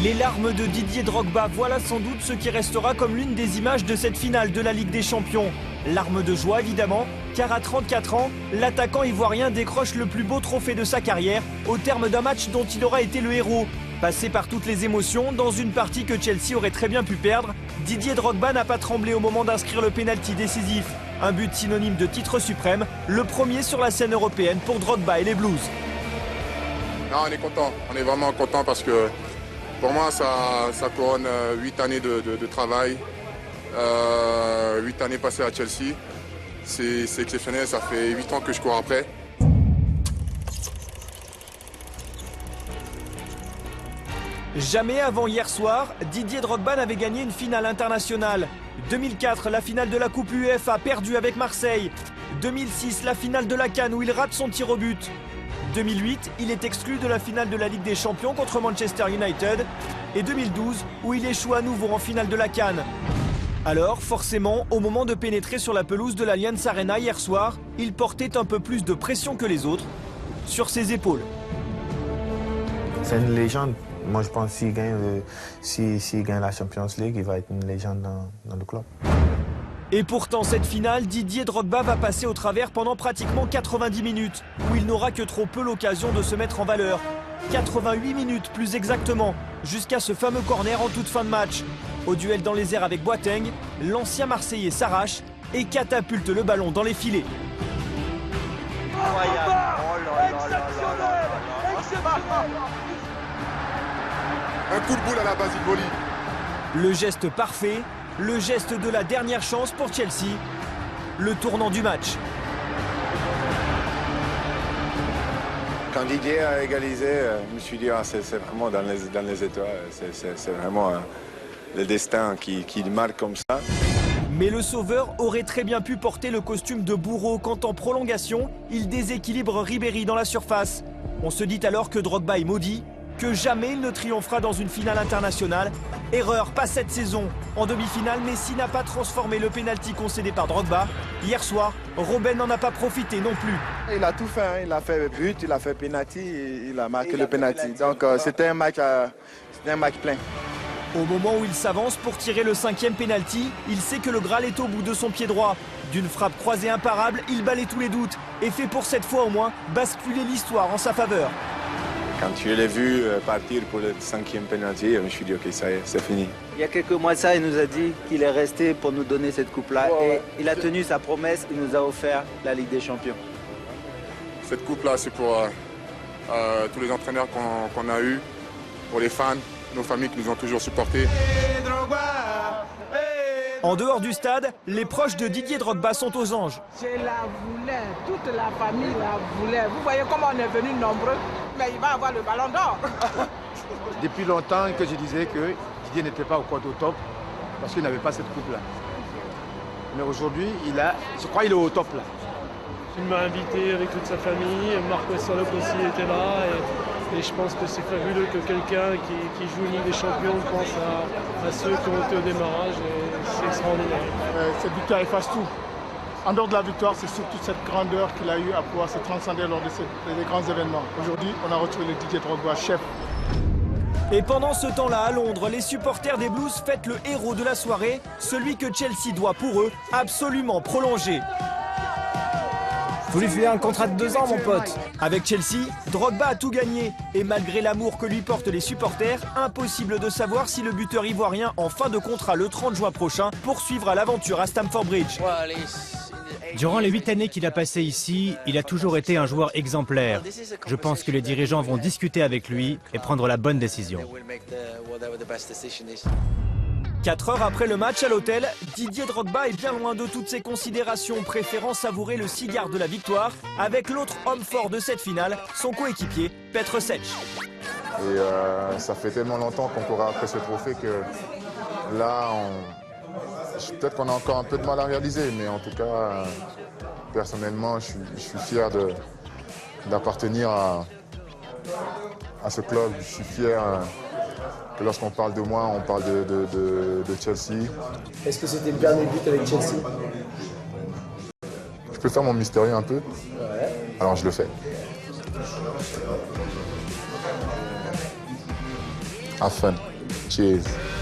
Les larmes de Didier Drogba, voilà sans doute ce qui restera comme l'une des images de cette finale de la Ligue des Champions. Larmes de joie évidemment, car à 34 ans, l'attaquant ivoirien décroche le plus beau trophée de sa carrière au terme d'un match dont il aura été le héros. Passé par toutes les émotions, dans une partie que Chelsea aurait très bien pu perdre, Didier Drogba n'a pas tremblé au moment d'inscrire le pénalty décisif. Un but synonyme de titre suprême, le premier sur la scène européenne pour Drogba et les Blues. Non, on est content, on est vraiment content parce que pour moi ça couronne 8 années de travail, 8 années passées à Chelsea. C'est exceptionnel, ça fait 8 ans que je cours après. Jamais avant hier soir, Didier Drogba n'avait gagné une finale internationale. 2004, la finale de la Coupe UEFA perdue avec Marseille. 2006, la finale de la CAN où il rate son tir au but. 2008, il est exclu de la finale de la Ligue des Champions contre Manchester United. Et 2012, où il échoue à nouveau en finale de la CAN. Alors, forcément, au moment de pénétrer sur la pelouse de l'Allianz Arena hier soir, il portait un peu plus de pression que les autres sur ses épaules. C'est une légende. Moi, je pense qu'il gagne, s'il gagne la Champions League, il va être une légende dans le club. Et pourtant, cette finale, Didier Drogba va passer au travers pendant pratiquement 90 minutes, où il n'aura que trop peu l'occasion de se mettre en valeur. 88 minutes plus exactement, jusqu'à ce fameux corner en toute fin de match. Au duel dans les airs avec Boateng, l'ancien Marseillais s'arrache et catapulte le ballon dans les filets. Un coup de boule à la Basile Boli. Le geste parfait, le geste de la dernière chance pour Chelsea, le tournant du match. Quand Didier a égalisé, je me suis dit c'est vraiment dans les étoiles, c'est vraiment le destin qui marque comme ça. Mais le sauveur aurait très bien pu porter le costume de bourreau quand en prolongation, il déséquilibre Ribéry dans la surface. On se dit alors que Drogba est maudit, que jamais il ne triomphera dans une finale internationale. Erreur, pas cette saison. En demi-finale, Messi n'a pas transformé le pénalty concédé par Drogba. Hier soir, Robben n'en a pas profité non plus. Il a tout fait, hein. Il a fait but, il a fait pénalty, il a marqué le pénalty. Donc c'était un match plein. Au moment où il s'avance pour tirer le 5e pénalty, il sait que le Graal est au bout de son pied droit. D'une frappe croisée imparable, il balaie tous les doutes et fait pour cette fois au moins basculer l'histoire en sa faveur. Quand je l'ai vu partir pour le 5e pénalty, je me suis dit ok, ça y est, c'est fini. Il y a quelques mois de ça, il nous a dit qu'il est resté pour nous donner cette coupe-là. Et il a tenu sa promesse, il nous a offert la Ligue des Champions. Cette coupe-là, c'est pour tous les entraîneurs qu'on a eus, pour les fans, nos familles qui nous ont toujours supportés. En dehors du stade, les proches de Didier Drogba sont aux anges. Je la voulais, toute la famille la voulait. Vous voyez comment on est venus nombreux, mais il va avoir le ballon d'or. Depuis longtemps que je disais que Didier n'était pas au quad au top parce qu'il n'avait pas cette coupe-là. Mais aujourd'hui, je crois qu'il est au top là. Il m'a invité avec toute sa famille, Marco Salop aussi était là et je pense que c'est fabuleux que quelqu'un qui joue une Ligue des Champions pense à ceux qui ont été au démarrage et c'est extraordinaire. Cette victoire efface tout. En dehors de la victoire, c'est surtout cette grandeur qu'il a eu à pouvoir se transcender lors de ces grands événements. Aujourd'hui, on a retrouvé le Didier Drogba, chef. Et pendant ce temps-là, à Londres, les supporters des Blues fêtent le héros de la soirée, celui que Chelsea doit pour eux absolument prolonger. Faut lui filer un contrat de 2 ans, mon pote. Avec Chelsea, Drogba a tout gagné. Et malgré l'amour que lui portent les supporters, impossible de savoir si le buteur ivoirien en fin de contrat le 30 juin prochain poursuivra l'aventure à Stamford Bridge. Durant les 8 années qu'il a passées ici, il a toujours été un joueur exemplaire. Je pense que les dirigeants vont discuter avec lui et prendre la bonne décision. 4 heures après le match à l'hôtel, Didier Drogba est bien loin de toutes ces considérations, préférant savourer le cigare de la victoire avec l'autre homme fort de cette finale, son coéquipier, Petr Cech. Et ça fait tellement longtemps qu'on courait après ce trophée que là, peut-être qu'on a encore un peu de mal à réaliser, mais en tout cas, personnellement, je suis fier d'appartenir à ce club. Je suis fier que lorsqu'on parle de moi, on parle de Chelsea. Est-ce que c'était le dernier but avec Chelsea? Je peux faire mon mystérieux un peu? Ouais. Alors je le fais. Have fun. Cheers.